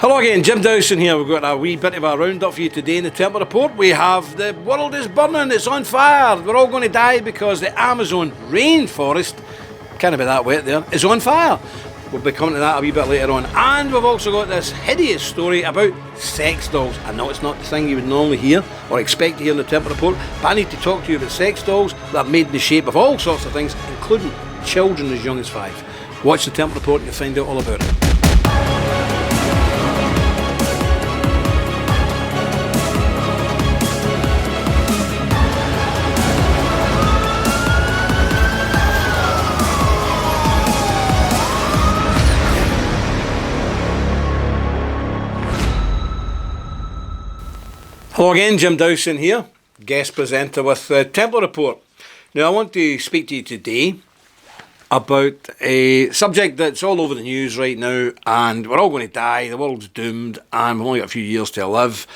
Hello again, Jim Dowson here. We've got a wee bit of a roundup for you today in the Templar Report. We have the world is burning, it's on fire. We're all going to die because the Amazon rainforest, can't be that wet there, is on fire. We'll be coming to that a wee bit later on. And we've also got this hideous story about sex dolls. I know it's not the thing you would normally hear or expect to hear in the Templar Report, but I need to talk to you about sex dolls that are made in the shape of all sorts of things, including children as young as 5. Watch the Templar Report and you'll find out all about it. Hello again, Jim Dowson here, guest presenter with the Templar Report. Now I want to speak to you today about a subject that's all over the news right now, and we're all going to die, the world's doomed, and we've only got a few years to live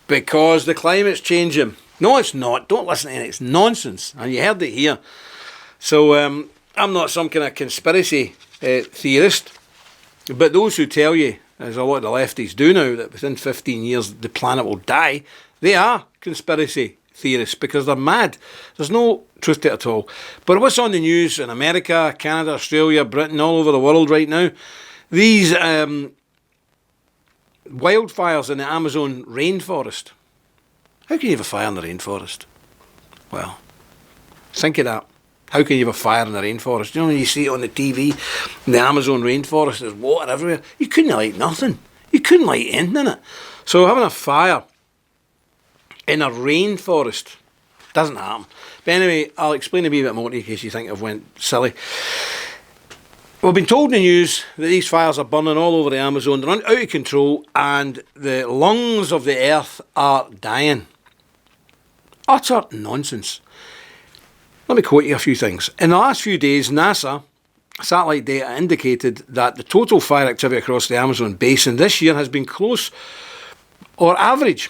because the climate's changing. No, it's not. Don't listen to it. It's nonsense, and you heard it here. So I'm not some kind of conspiracy theorist, but those who tell you, as a lot of the lefties do now, that within 15 years the planet will die, they are conspiracy theorists because they're mad. There's no truth to it at all. But what's on the news in America, Canada, Australia, Britain, all over the world right now, these wildfires in the Amazon rainforest. How can you have a fire in the rainforest? Well, think of that. How can you have a fire in the rainforest? You know, when you see it on the TV, in the Amazon rainforest, there's water everywhere. You couldn't light nothing. You couldn't light anything in it. So having a fire in a rainforest doesn't happen. But anyway, I'll explain a wee bit more in case you think I've went silly. We've been told in the news that these fires are burning all over the Amazon. They're out of control and the lungs of the earth are dying. Utter nonsense. Let me quote you a few things. In the last few days, NASA satellite data indicated that the total fire activity across the Amazon basin this year has been close or average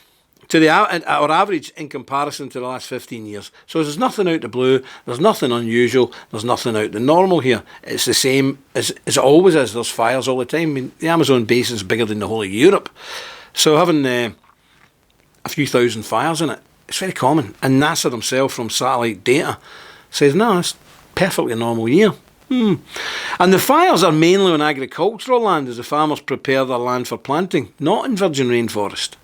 to average in comparison to the last 15 years. So there's nothing out the blue, there's nothing unusual, there's nothing out the normal here. It's the same as it always is. There's fires all the time. I mean, the Amazon basin is bigger than the whole of Europe. So having a few thousand fires in it, it's very common. And NASA themselves, from satellite data, says, no, it's perfectly normal year. And the fires are mainly on agricultural land as the farmers prepare their land for planting, not in virgin rainforest.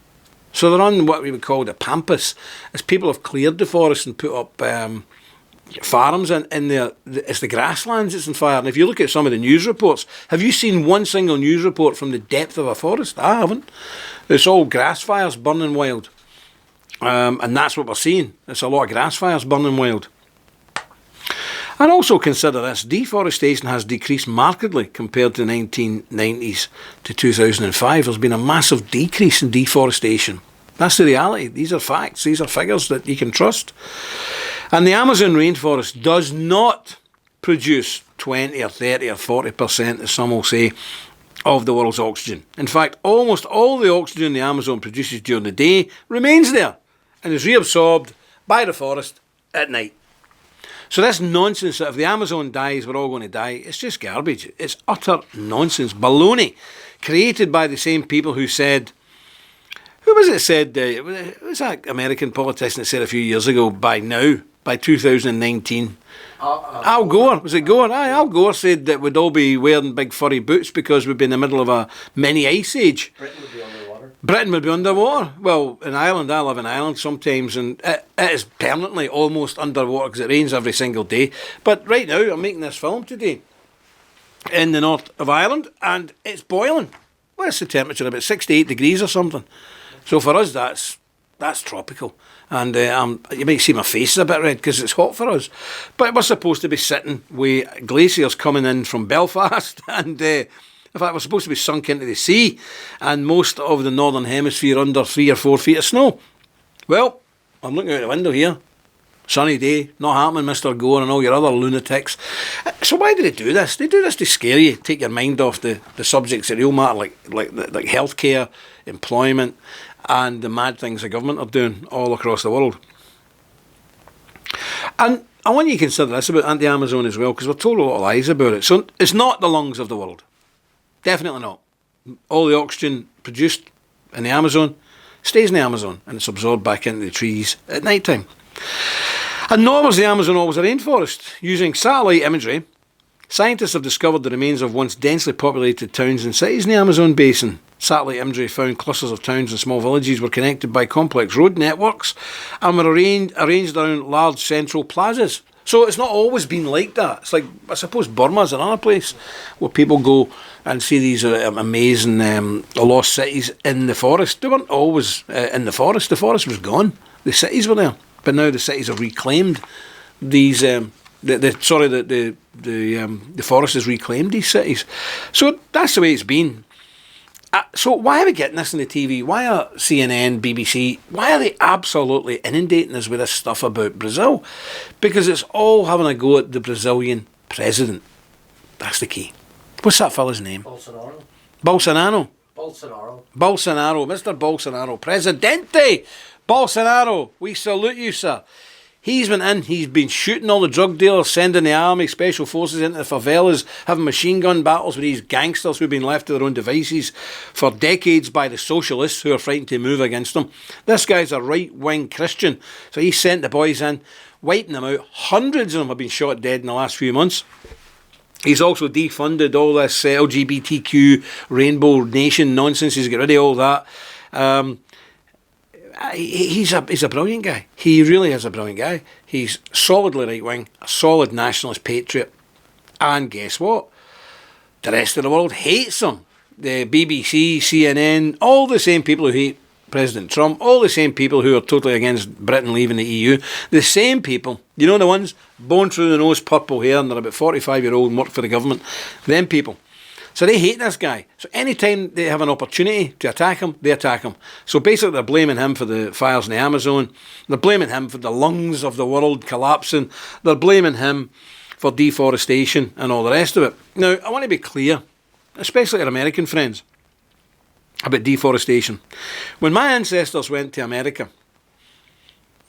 So they're on what we would call the pampas, as people have cleared the forest and put up farms in there. It's the grasslands that's on fire. And if you look at some of the news reports, have you seen one single news report from the depth of a forest? I haven't. It's all grass fires burning wild. And that's what we're seeing. It's a lot of grass fires burning wild. And also consider this, deforestation has decreased markedly compared to the 1990s to 2005. There's been a massive decrease in deforestation. That's the reality. These are facts. These are figures that you can trust. And the Amazon rainforest does not produce 20 or 30 or 40%, as some will say, of the world's oxygen. In fact, almost all the oxygen the Amazon produces during the day remains there and is reabsorbed by the forest at night. So this nonsense that if the Amazon dies, we're all going to die, it's just garbage. It's utter nonsense, baloney, created by the same people who said, who was it said, it was that American politician that said a few years ago, by 2019, Al Gore, was it Gore? Aye, Al Gore said that we'd all be wearing big furry boots because we'd be in the middle of a mini ice age. Britain would be underwater. Well, in Ireland, I live in Ireland sometimes, and it is permanently almost underwater because it rains every single day. But right now, I'm making this film today in the north of Ireland, and it's boiling. What's the temperature? About 68 degrees or something. So for us, that's tropical. And you might see my face is a bit red because it's hot for us. But we're supposed to be sitting with glaciers coming in from Belfast and... in fact, we're supposed to be sunk into the sea and most of the northern hemisphere under 3 or 4 feet of snow. Well, I'm looking out the window here. Sunny day, not happening, Mr. Gore and all your other lunatics. So why do they do this? They do this to scare you, take your mind off the subjects that real matter, like healthcare, employment, and the mad things the government are doing all across the world. And I want you to consider this about anti-Amazon as well, because we're told a lot of lies about it. So it's not the lungs of the world. Definitely not. All the oxygen produced in the Amazon stays in the Amazon, and it's absorbed back into the trees at night time. And nor was the Amazon always a rainforest. Using satellite imagery, scientists have discovered the remains of once densely populated towns and cities in the Amazon basin. Satellite imagery found clusters of towns and small villages were connected by complex road networks and were arranged around large central plazas. So it's not always been like that. It's like, I suppose Burma's another place where people go and see these amazing lost cities in the forest. They weren't always in the forest. The forest was gone. The cities were there. But now the cities have reclaimed these... The forest has reclaimed these cities. So that's the way it's been. So why are we getting this on the TV? Why are CNN, BBC, why are they absolutely inundating us with this stuff about Brazil? Because it's all having a go at the Brazilian president. That's the key. What's that fella's name? Bolsonaro. Bolsonaro. Bolsonaro. Bolsonaro. Mr. Bolsonaro. Presidente Bolsonaro. We salute you, sir. He's been shooting all the drug dealers, sending the army, special forces into the favelas, having machine gun battles with these gangsters who've been left to their own devices for decades by the socialists who are frightened to move against them. This guy's a right-wing Christian, so he sent the boys in, wiping them out. Hundreds of them have been shot dead in the last few months. He's also defunded all this LGBTQ Rainbow Nation nonsense. He's got rid of all that. He's a brilliant guy. He really is a brilliant guy. He's solidly right-wing, a solid nationalist patriot. And guess what? The rest of the world hates him. The BBC, CNN, all the same people who hate President Trump, all the same people who are totally against Britain leaving the EU, the same people, you know the ones, bone through the nose, purple hair, and they're about 45-year-old and work for the government, them people. So they hate this guy. So anytime they have an opportunity to attack him, they attack him. So basically they're blaming him for the fires in the Amazon. They're blaming him for the lungs of the world collapsing. They're blaming him for deforestation and all the rest of it. Now, I want to be clear, especially our American friends, about deforestation. When my ancestors went to America,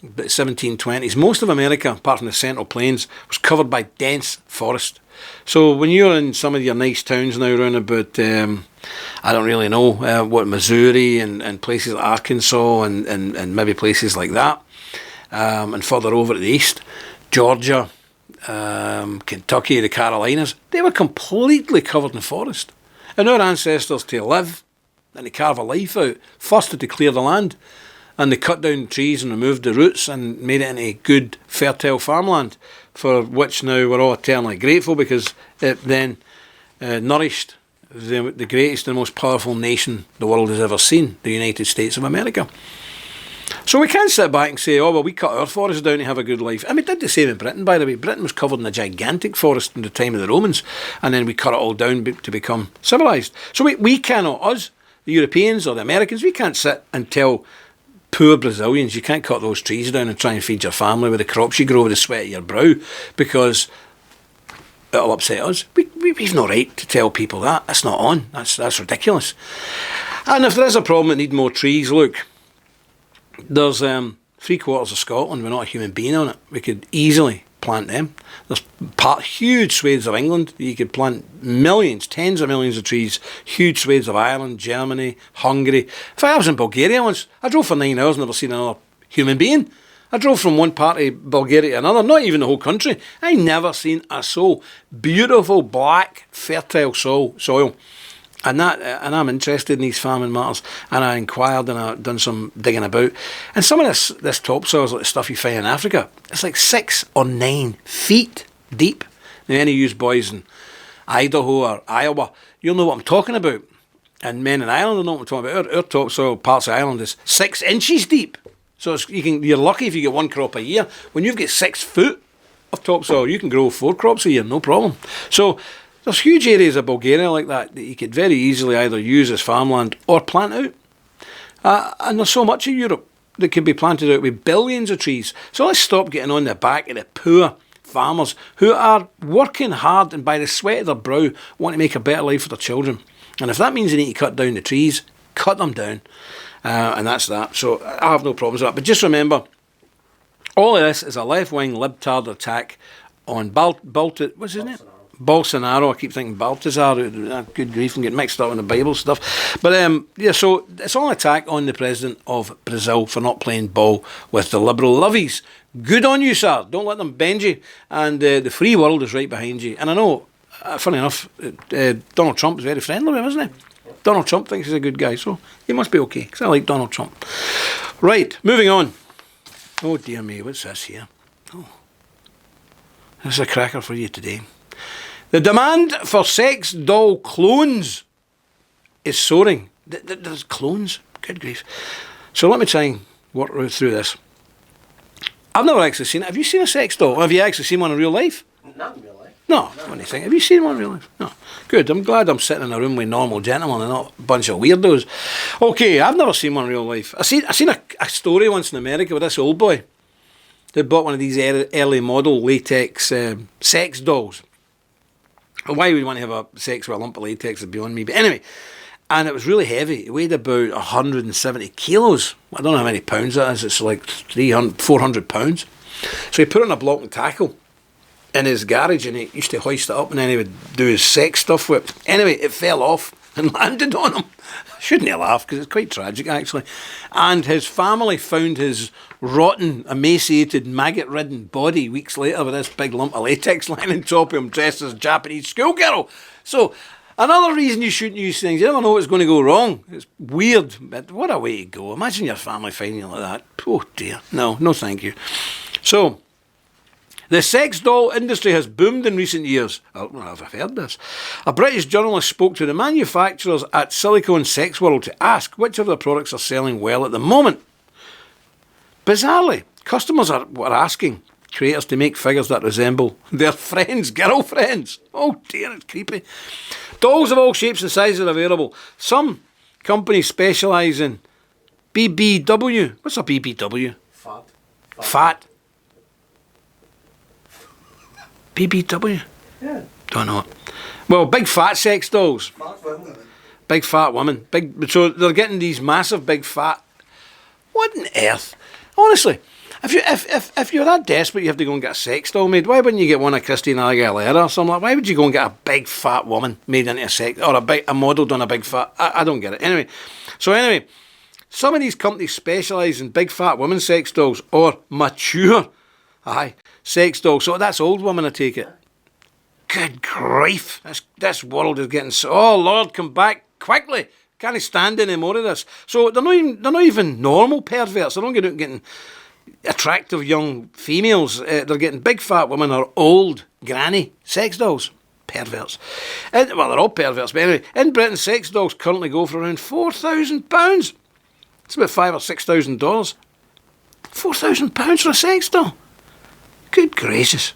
the 1720s, most of America, apart from the Central Plains, was covered by dense forest. So when you're in some of your nice towns now around about, I don't really know, what, Missouri and places like Arkansas and maybe places like that, and further over to the east, Georgia, Kentucky, the Carolinas, they were completely covered in forest. And our ancestors, to live and to carve a life out, first had to clear the land. And they cut down trees and removed the roots and made it into good, fertile farmland, for which now we're all eternally grateful, because it then nourished the greatest and most powerful nation the world has ever seen, the United States of America. So we can't sit back and say, oh, well, we cut our forests down to have a good life. And we did the same in Britain, by the way. Britain was covered in a gigantic forest in the time of the Romans, and then we cut it all down to become civilised. So we cannot, us, the Europeans or the Americans, we can't sit and tell poor Brazilians, you can't cut those trees down and try and feed your family with the crops you grow with the sweat of your brow, because it'll upset us. We've no right to tell people that. That's not on. That's ridiculous. And if there is a problem that need more trees, look, there's 3/4 of Scotland with not a human being on it. We could easily plant them. There's huge swathes of England. You could plant millions, tens of millions of trees. Huge swathes of Ireland, Germany, Hungary. If I was in Bulgaria once, I drove for 9 hours and never seen another human being. I drove from one part of Bulgaria to another, not even the whole country. I never seen a soul. Beautiful, black, fertile soil. And I'm interested in these farming matters, and I inquired and I've done some digging about. And some of this topsoil is like the stuff you find in Africa. It's like 6 or 9 feet deep. Now, any of you boys in Idaho or Iowa, you'll know what I'm talking about. And men in Ireland will know what I'm talking about. Our topsoil, parts of Ireland, is 6 inches deep. So you're lucky if you get 1 crop a year. When you've got 6 foot of topsoil, you can grow 4 crops a year, no problem. So there's huge areas of Bulgaria like that you could very easily either use as farmland or plant out. And there's so much of Europe that can be planted out with billions of trees. So let's stop getting on the back of the poor farmers who are working hard and by the sweat of their brow want to make a better life for their children. And if that means they need to cut down the trees, cut them down. And that's that. So I have no problems with that. But just remember, all of this is a left-wing libtard attack on what's his name? Bolsonaro, I keep thinking Baltazar, good grief, and get mixed up in the Bible stuff. But yeah, so it's all an attack on the president of Brazil for not playing ball with the liberal lovies. Good on you, sir. Don't let them bend you. And the free world is right behind you. And I know, funny enough, Donald Trump is very friendly with him, isn't he? Donald Trump thinks he's a good guy, so he must be okay, because I like Donald Trump. Right, moving on. Oh, dear me, what's this here? Oh, this is a cracker for you today. The demand for sex doll clones is soaring. There's clones? Good grief. So let me try and work through this. I've never actually seen it. Have you seen a sex doll? Have you actually seen one in real life? Not in real life. No. What do you think? Have you seen one in real life? No. Good. I'm glad I'm sitting in a room with normal gentlemen and not a bunch of weirdos. Okay, I've never seen one in real life. I seen a story once in America with this old boy. They bought one of these early model latex sex dolls. Why would you want to have a sex with a lump of latex is beyond me. But anyway, and it was really heavy. It weighed about 170 kilos. I don't know how many pounds that is. It's like 400 pounds. So he put it on a block and tackle in his garage, and he used to hoist it up, and then he would do his sex stuff with it. Anyway, it fell off and landed on him. Shouldn't he laugh, because it's quite tragic, actually. And his family found his rotten, emaciated, maggot-ridden body weeks later with this big lump of latex lying on top of him, dressed as a Japanese schoolgirl. So, another reason you shouldn't use things, you never know what's going to go wrong. It's weird, but what a way to go. Imagine your family finding you like that. Oh dear, no thank you. So, the sex doll industry has boomed in recent years. Well, I've heard this. A British journalist spoke to the manufacturers at Silicon Sex World to ask which of their products are selling well at the moment. Bizarrely, customers were asking creators to make figures that resemble their friends' girlfriends. Oh dear, it's creepy. Dolls of all shapes and sizes are available. Some companies specialise in BBW. What's a BBW? Fat. BBW? Yeah. Don't know it. Well, big fat sex dolls. Fat women. Big fat women. So they're getting these massive big fat. What on earth? Honestly, if you're that desperate you have to go and get a sex doll made, why wouldn't you get one of Christina Aguilera or something like that? Why would you go and get a big fat woman made into a sex, or a model done a big fat? I don't get it. Anyway, some of these companies specialise in big fat women sex dolls or mature sex dolls. So that's old women, I take it. Good grief. This world is getting so... Oh, Lord, come back quickly. Can't stand any more of this. So they're not even normal perverts. They're not getting attractive young females. They're getting big fat women or old granny sex dolls. Perverts. Well, they're all perverts. But anyway, in Britain, sex dolls currently go for around £4,000. It's about $5,000 or $6,000. £4,000 for a sex doll? Good gracious.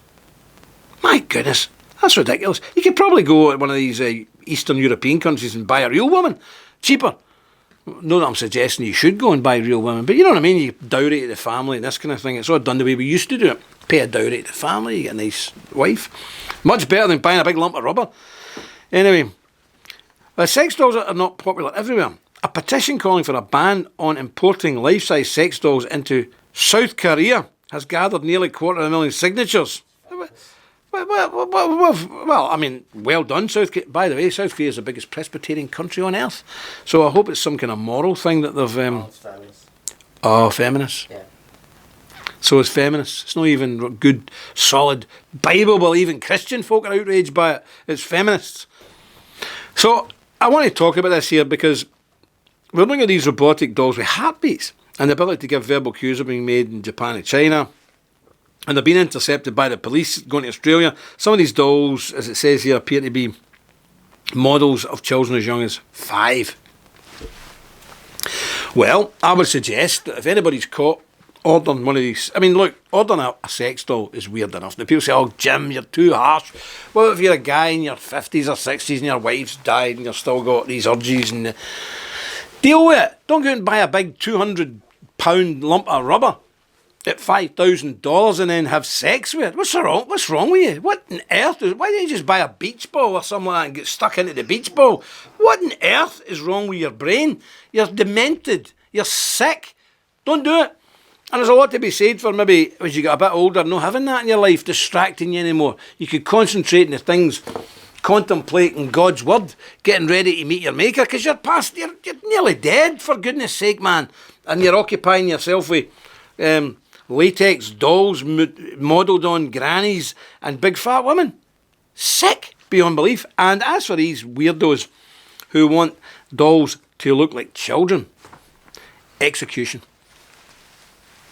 My goodness. That's ridiculous. You could probably go to one of these Eastern European countries and buy a real woman. Cheaper. Not that I'm suggesting you should go and buy real women, but you know what I mean? You dowry to the family and this kind of thing. It's all done the way we used to do it. Pay a dowry to the family, you get a nice wife. Much better than buying a big lump of rubber. Anyway, sex dolls are not popular everywhere. A petition calling for a ban on importing life-size sex dolls into South Korea has gathered nearly 250,000 signatures. Well, I mean, well done, South Korea. By the way, South Korea is the biggest Presbyterian country on earth. So I hope it's some kind of moral thing that they've... It's feminist. Oh, feminists. Yeah. So it's feminists. It's not even good, solid, Bible-believing Christian folk are outraged by it. It's feminists. So I want to talk about this here because we're looking at these robotic dolls with heartbeats, and the ability to give verbal cues are being made in Japan and China. And they're being intercepted by the police going to Australia. Some of these dolls, as it says here, appear to be models of children as young as 5. Well, I would suggest that if anybody's caught ordering one of these... I mean, look, ordering a sex doll is weird enough. Now, people say, oh, Jim, you're too harsh. Well, if you're a guy in your 50s or 60s and your wife's died and you've still got these urges, and deal with it. Don't go out and buy a big £200 lump of rubber at $5,000 and then have sex with it. What's wrong with you? What on earth why don't you just buy a beach ball or something like that and get stuck into the beach ball? What on earth is wrong with your brain? You're demented. You're sick. Don't do it. And there's a lot to be said for maybe as you get a bit older, not having that in your life distracting you anymore. You could concentrate on the things, contemplating God's word, getting ready to meet your maker, because you're nearly dead, for goodness sake, man. And you're occupying yourself with latex dolls modelled on grannies and big fat women. Sick beyond belief. And as for these weirdos who want dolls to look like children, execution.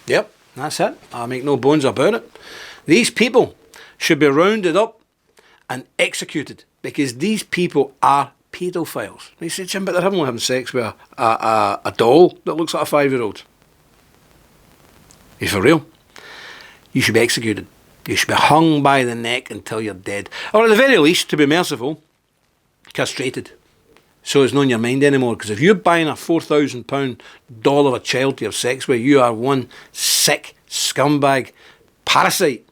Yep, that's it. I make no bones about it. These people should be rounded up and executed, because these people are paedophiles. They say, Jim, but they're having sex with a doll that looks like a 5-year-old. You for real? You should be executed. You should be hung by the neck until you're dead. Or at the very least, to be merciful, castrated. So it's not in your mind anymore. Because if you're buying a £4,000 doll of a child to have sex with, you are one sick scumbag parasite.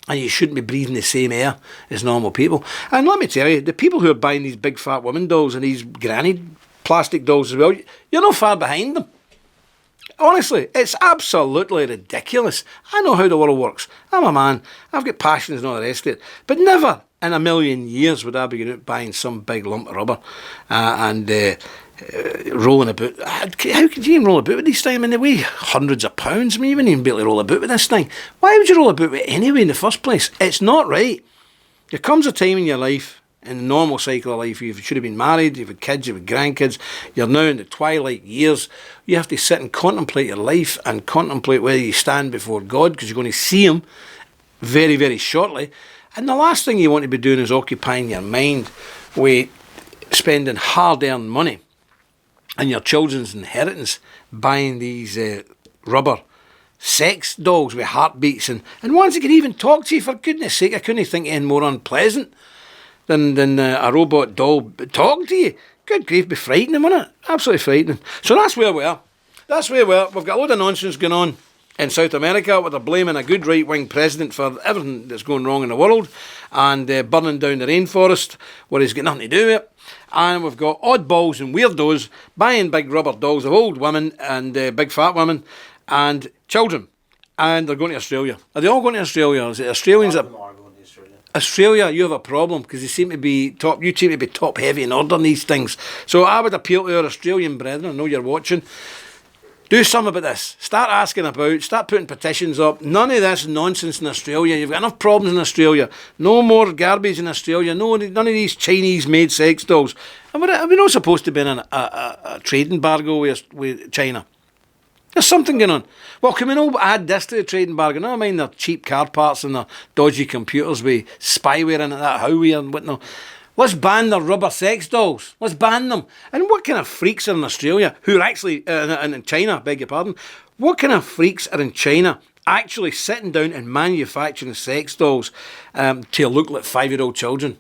And you shouldn't be breathing the same air as normal people. And let me tell you, the people who are buying these big fat women dolls and these granny plastic dolls as well, you're not far behind them. Honestly, it's absolutely ridiculous. I know how the world works. I'm a man. I've got passions and all the rest of it. But never in a million years would I be going out buying some big lump of rubber and rolling about. How could you even roll about with these things? I mean, they weigh hundreds of pounds. I mean, you wouldn't even be able to roll about with this thing. Why would you roll about with it anyway in the first place? It's not right. There comes a time in your life, in the normal cycle of life, you should have been married, you've had kids, you've had grandkids, you're now in the twilight years. You have to sit and contemplate your life and contemplate whether you stand before God, because you're going to see Him very, very shortly. And the last thing you want to be doing is occupying your mind with spending hard-earned money and your children's inheritance buying these rubber sex dolls with heartbeats and ones that can even talk to you. For goodness sake, I couldn't think of anything more unpleasant than a robot doll talking to you. Good grief, be frightening, wouldn't it? Absolutely frightening. So that's where we are. That's where we are. We've got a load of nonsense going on in South America, where they're blaming a good right-wing president for everything that's going wrong in the world, and burning down the rainforest where he's got nothing to do with it. And we've got oddballs and weirdos buying big rubber dolls of old women and big fat women and children. And they're going to Australia. Are they all going to Australia? Is it Australians that... Australia, you have a problem, because you seem to be top heavy in ordering these things. So I would appeal to our Australian brethren, I know you're watching, do something about this. Start asking about, start putting petitions up. None of this nonsense in Australia. You've got enough problems in Australia. No more garbage in Australia. None of these Chinese-made sex dolls. And we're not supposed to be in a trade embargo with China. There's something going on. Well, can we not add this to the trade embargo? Never mind their cheap car parts and their dodgy computers with spyware in it, that Huawei and whatnot. Let's ban their rubber sex dolls. Let's ban them. And what kind of freaks are in Australia, who are actually, in China, beg your pardon, what kind of freaks are in China actually sitting down and manufacturing sex dolls to look like 5-year-old children?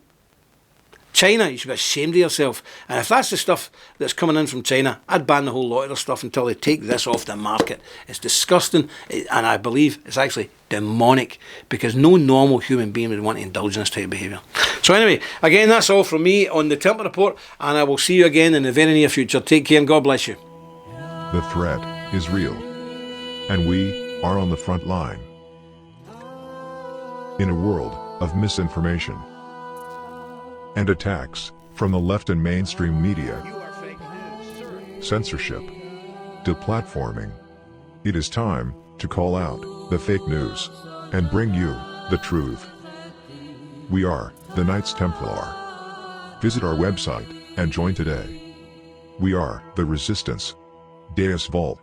China, you should be ashamed of yourself. And if that's the stuff that's coming in from China, I'd ban the whole lot of their stuff until they take this off the market. It's disgusting, and I believe it's actually demonic, because no normal human being would want to indulge in this type of behaviour. So anyway, again, that's all from me on the Templar Report, and I will see you again in the very near future. Take care and God bless you. The threat is real, and we are on the front line. In a world of misinformation and attacks from the left and mainstream media, censorship, deplatforming, it is time to call out the fake news and bring you the truth. We are the Knights Templar. Visit our website and join today. We are the Resistance. Deus Vult.